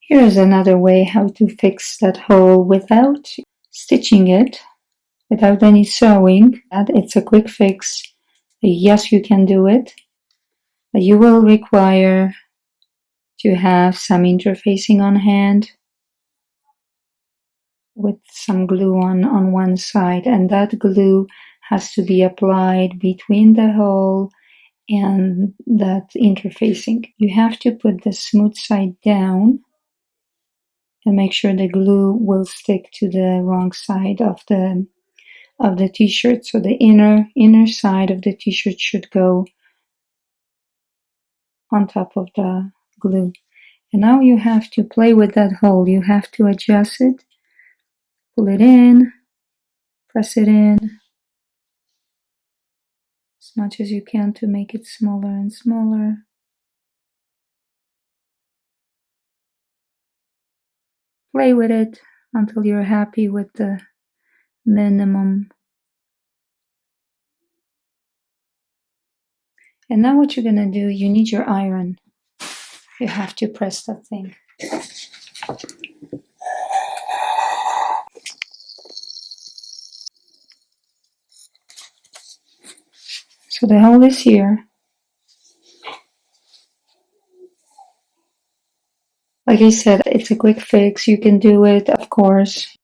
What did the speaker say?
Here is another way how to fix that hole without stitching it, without any sewing. It's a quick fix. Yes, you can do it, but you will require to have some interfacing on hand with some glue on one side, and that glue has to be applied between the hole and that interfacing. You have to put the smooth side down and make sure the glue will stick to the wrong side of the t-shirt. So the inner side of the t-shirt should go on top of the glue. And now you have to play with that hole. You have to adjust it, pull it in, press it in as much as you can to make it smaller and smaller. Play with it until you're happy with the minimum. And now what you're gonna do, you need your iron. You have to press that thing. So the hole is here. Like I said, it's a quick fix. You can do it, of course.